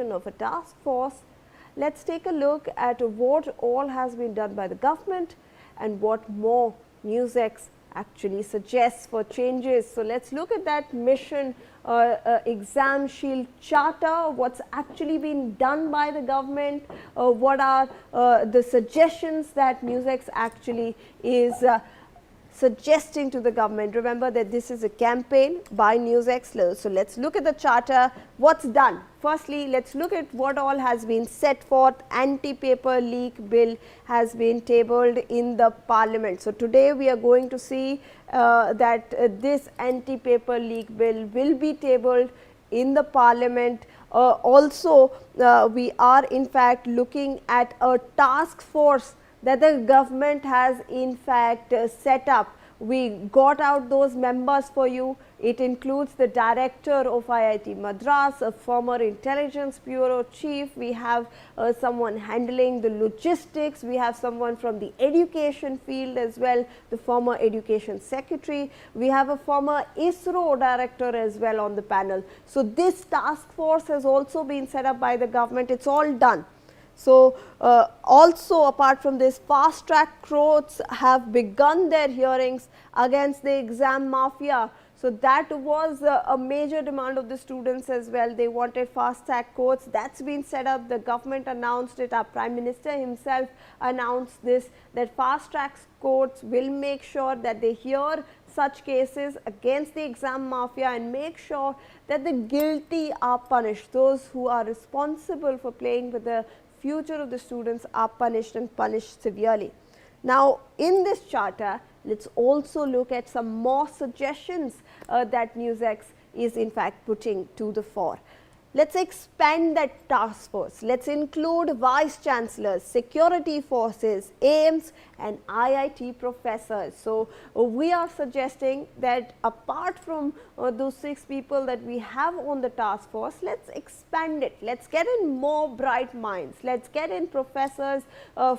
creation of a task force. Let's take a look at what all has been done by the government and what more NewsX actually suggests for changes. So, let's look at that mission exam shield charter, what's actually been done by the government, what are the suggestions that NewsX actually is suggesting to the government. Remember that this is a campaign by NewsX. So, let's look at the charter, what's done. Firstly, let's look at what all has been set forth. Anti-paper leak bill has been tabled in the Parliament. So, today we are going to see that this anti-paper leak bill will be tabled in the Parliament. Also, we are in fact looking at a task force that the government has in fact set up. We got out those members for you. It includes the director of IIT Madras, a former intelligence bureau chief. We have someone handling the logistics. We have someone from the education field as well, the former education secretary. We have a former ISRO director as well on the panel. So, this task force has also been set up by the government. It's all done. So, also apart from this, fast track courts have begun their hearings against the exam mafia. So, that was a major demand of the students as well. They wanted fast track courts. That's been set up. The government announced it. Our Prime Minister himself announced this, that fast track courts will make sure that they hear such cases against the exam mafia and make sure that the guilty are punished. Those who are responsible for playing with the future of the students are punished and punished severely. Now, in this charter, let's also look at some more suggestions that NewsX is in fact putting to the fore. Let's expand that task force. Let's include vice chancellors, security forces, AIMS and IIT professors. So, we are suggesting that apart from those 6 people that we have on the task force, let's expand it. Let's get in more bright minds. Let's get in professors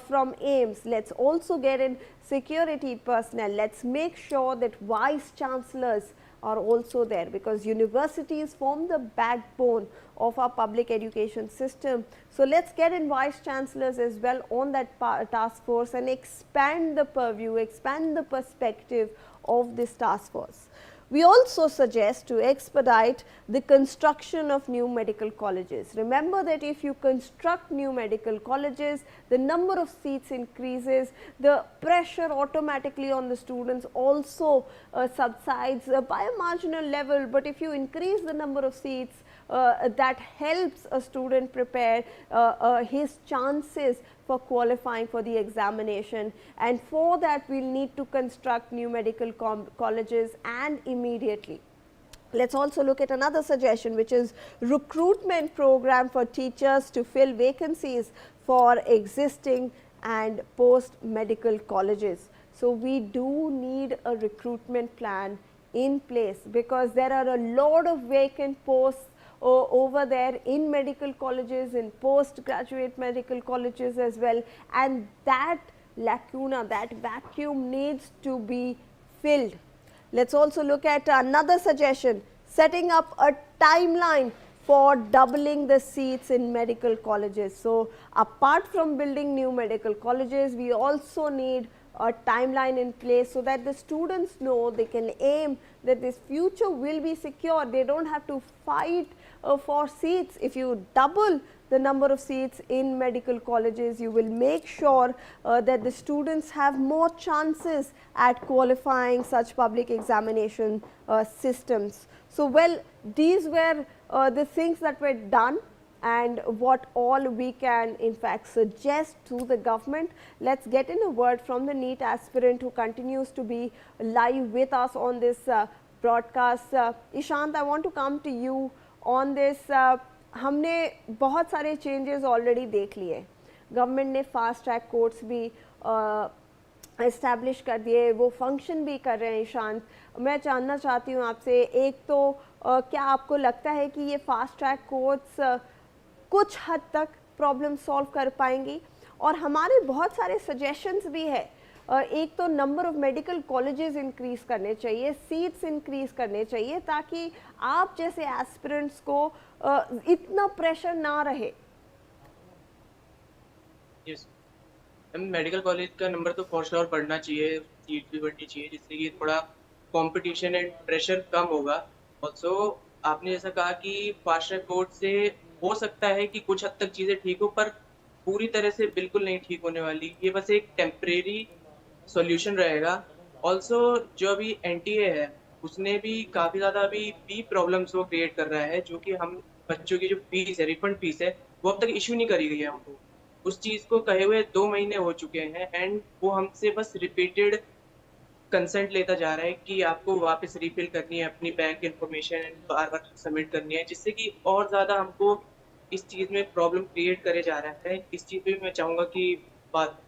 from AIMS. Let's also get in security personnel. Let's make sure that vice chancellors are also there, because universities form the backbone of our public education system. So, let's get in vice chancellors as well on that task force and expand the purview, expand the perspective of this task force. We also suggest to expedite the construction of new medical colleges. Remember that if you construct new medical colleges, the number of seats increases, the pressure automatically on the students also subsides by a marginal level, but if you increase the number of seats, that helps a student prepare his chances for qualifying for the examination, and for that we will need to construct new medical colleges and immediately. Let's also look at another suggestion, which is recruitment program for teachers to fill vacancies for existing and post medical colleges. So, we do need a recruitment plan in place, because there are a lot of vacant posts over there in medical colleges, in postgraduate medical colleges as well, and that lacuna, that vacuum needs to be filled. Let's also look at another suggestion, setting up a timeline for doubling the seats in medical colleges. So, apart from building new medical colleges, we also need a timeline in place so that the students know they can aim that this future will be secure. They don't have to fight for seats. If you double the number of seats in medical colleges, you will make sure that the students have more chances at qualifying such public examination systems. So, well, these were the things that were done and what all we can in fact suggest to the government. Let's get in a word from the NEET aspirant who continues to be live with us on this broadcast. Ishant, I want to come to you on this. हमने बहुत सारे changes already देख लिए, government ने fast track courts भी establish कर दिए, वो फंक्शन भी कर रहे हैं। ईशांत, मैं जानना चाहती हूँ आपसे, एक तो क्या आपको लगता है कि ये फास्ट ट्रैक कोर्ट्स कुछ हद तक प्रॉब्लम सॉल्व कर पाएंगी, और हमारे बहुत सारे सजेशंस भी है एक तो number of medical colleges increase करने चाहिए, सीट्स इंक्रीज करने चाहिए, ताकि आप जैसे एस्पिरेंट्स को इतना प्रेशर ना रहे। यस, मेडिकल कॉलेज का नंबर तो फॉर श्योर बढ़ना चाहिए, सीट भी बढ़नी चाहिए, जिससे कि थोड़ा कंपटीशन एंड प्रेशर कम होगा। ऑल्सो आपने जैसा कहा कि फास्ट ट्रैक कोर्ट से हो सकता है कि कुछ हद तक चीज़ें ठीक हो, पर पूरी तरह से बिल्कुल नहीं ठीक होने वाली। ये बस एक टेम्परेरी सॉल्यूशन रहेगा। ऑल्सो जो अभी एनटीए है, उसने भी काफ़ी ज़्यादा अभी फी प्रॉब्लम्स वो क्रिएट कर रहा है, जो कि हम बच्चों की जो फीस है, रिफंड फीस है, वो अब तक इशू नहीं करी गई है हमको। उस चीज़ को कहे हुए 2 महीने हो चुके हैं एंड वो हमसे बस रिपीटेड कंसेंट लेता जा रहा है कि आपको वापस रिफिल करनी है अपनी बैंक इन्फॉर्मेशन एंड बार-बार सबमिट करनी है, जिससे कि और ज़्यादा हमको इस चीज़ में प्रॉब्लम क्रिएट करे जा रहा है। इस चीज़ पे भी मैं चाहूँगा कि बात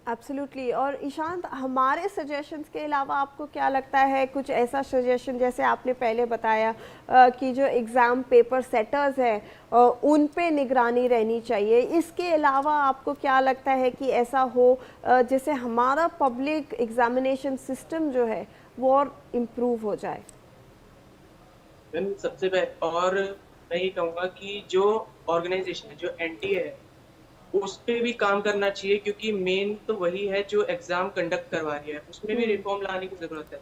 एब्सोल्युटली। और ईशांत, हमारे सजेशंस के अलावा आपको क्या लगता है, कुछ ऐसा सजेशन जैसे आपने पहले बताया कि जो एग्ज़ाम पेपर सेटर्स हैं उन पे निगरानी रहनी चाहिए, इसके अलावा आपको क्या लगता है कि ऐसा हो जैसे हमारा पब्लिक एग्जामिनेशन सिस्टम जो है वो और इम्प्रूव हो जाए? मैम सबसे और मैं ये कहूँगा कि जो ऑर्गेनाइजेशन है, जो एनटीए है, उस पे भी काम करना चाहिए, क्योंकि मेन तो वही है जो एग्जाम कंडक्ट करवा रही है, उसमें भी रिफॉर्म लाने की जरूरत है।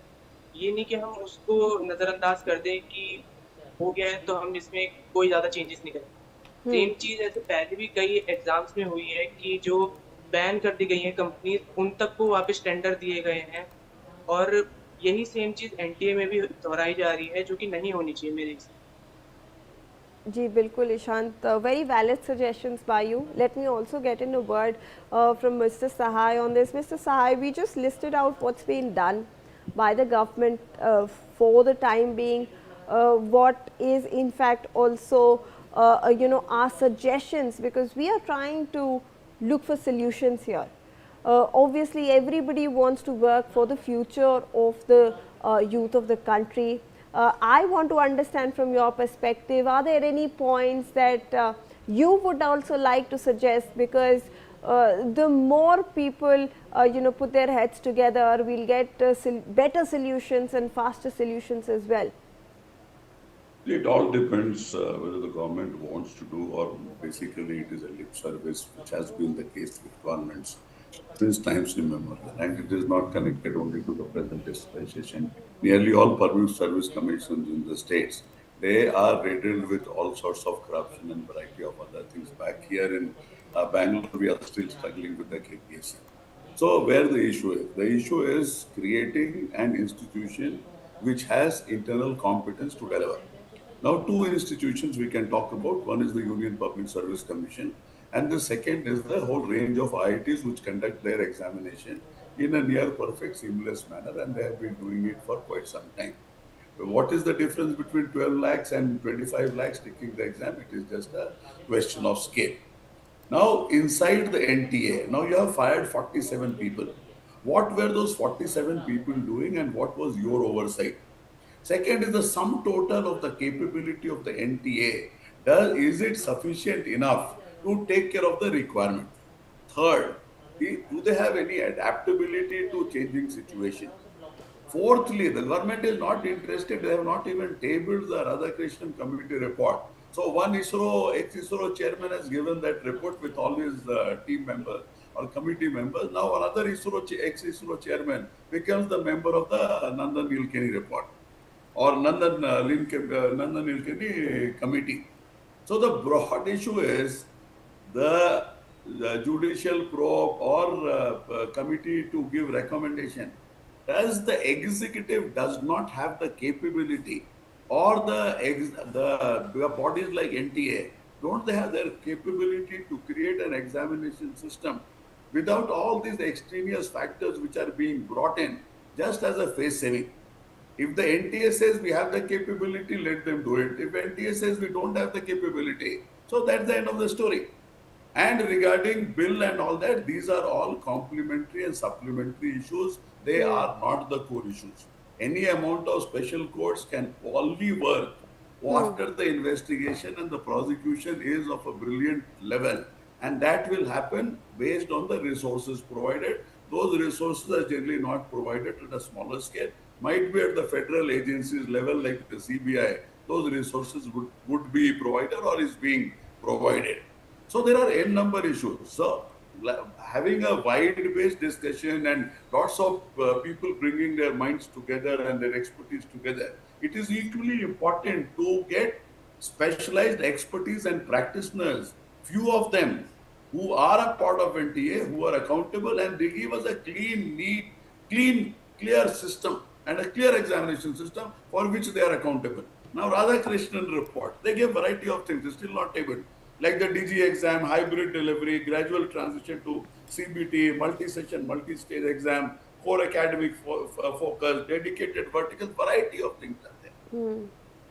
ये नहीं कि हम उसको नजरअंदाज कर दें कि हो गया है तो हम इसमें कोई ज्यादा चेंजेस नहीं करेंगे। सेम चीज ऐसे पहले भी कई एग्जाम्स में हुई है कि जो बैन कर दी गई है कंपनीज, उन तक को वापस टेंडर दिए गए हैं, और यही सेम चीज एनटीए में भी दोहराई जा रही है, जो कि नहीं होनी चाहिए मेरे हिसाब जी बिल्कुल Ishant, very valid suggestions by you. Let me also get in a word from Mr. Sahai on this. Mr. Sahai, we just listed out what's been done by the government for the time being, what is in fact also our suggestions, because we are trying to look for solutions here. Obviously everybody wants to work for the future of the youth of the country. I want to understand from your perspective, are there any points that you would also like to suggest, because the more people put their heads together, we'll get better solutions and faster solutions as well. It all depends whether the government wants to do, or basically it is a lip service, which has been the case with governments since times immemorial. And it is not connected only to the present dispensation. Nearly all public service commissions in the states, they are riddled with all sorts of corruption and variety of other things. Back here in Bangalore, we are still struggling with the KPSC. So where the issue is? The issue is creating an institution which has internal competence to deliver. Now, two institutions we can talk about. One is the Union Public Service Commission, and the second is the whole range of IITs which conduct their examination in a near perfect seamless manner, and they have been doing it for quite some time. What is the difference between 12 lakhs and 25 lakhs taking the exam? It is just a question of scale. Now, inside the NTA, now you have fired 47 people. What were those 47 people doing, and what was your oversight? Second is the sum total of the capability of the NTA. Is it sufficient enough to take care of the requirement? Third, do they have any adaptability to changing situations? Fourthly, the government is not interested. They have not even tabled the Radhakrishnan committee report. So one ex-ISRO chairman has given that report with all his team members or committee members. Now another ex-ISRO chairman becomes the member of the Nandan Nilekani report or Nandan Nilekani committee. So the broad issue is the judicial probe or committee to give recommendation. Does the executive does not have the capability, or the bodies like NTA, don't they have their capability to create an examination system without all these extraneous factors which are being brought in just as a face saving? If the NTA says we have the capability, let them do it. If NTA says we don't have the capability, so that's the end of the story. And regarding bill and all that, these are all complementary and supplementary issues. They are not the core issues. Any amount of special courts can only work after the investigation and the prosecution is of a brilliant level. and that will happen based on the resources provided. Those resources are generally not provided at a smaller scale, might be at the federal agencies level like the CBI. Those resources would be provided or is being provided. So there are n number issues. So having a wide-based discussion and lots of people bringing their minds together and their expertise together, it is equally important to get specialized expertise and practitioners, few of them who are a part of NTA, who are accountable, and they give us a clean, neat, clear system and a clear examination system for which they are accountable. Now, Radhakrishnan report, they gave variety of things, it's still not tabled, like the DG exam, hybrid delivery, gradual transition to CBT, multi-session, multi-stage exam, core academic focus, dedicated verticals, variety of things are there.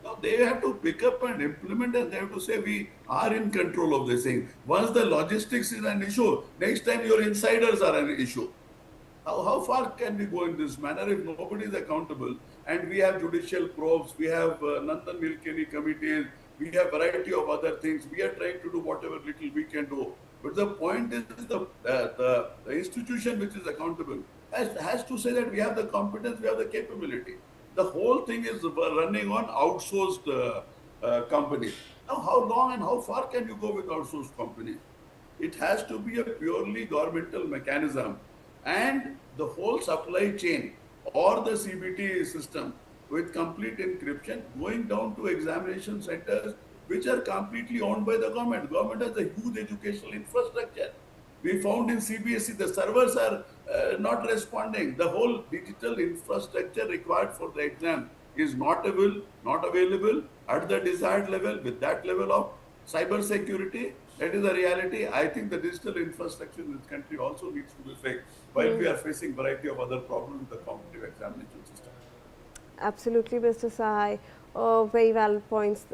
Now they have to pick up and implement, and they have to say we are in control of this thing. Once the logistics is an issue, next time your insiders are an issue. How far can we go in this manner if nobody is accountable? And we have judicial probes, we have Nandan Nilekani committees, we have variety of other things. We are trying to do whatever little we can do. But the point is the institution which is accountable has to say that we have the competence, we have the capability. The whole thing is running on outsourced companies. Now, how long and how far can you go with outsourced companies? It has to be a purely governmental mechanism, and the whole supply chain or the CBT system with complete encryption going down to examination centers which are completely owned by the government. Government has a huge educational infrastructure. We found in CBSE the servers are not responding. The whole digital infrastructure required for the exam is not available at the desired level with that level of cyber security. That is the reality. I think the digital infrastructure in this country also needs to be fixed while we are facing variety of other problems with the competitive examination system. Absolutely, Mr. Sahai. Very valid points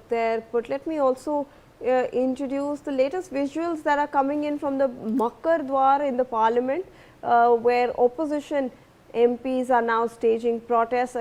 there. But let me also introduce the latest visuals that are coming in from the Makkar Dwar in the Parliament, where opposition MPs are now staging protests against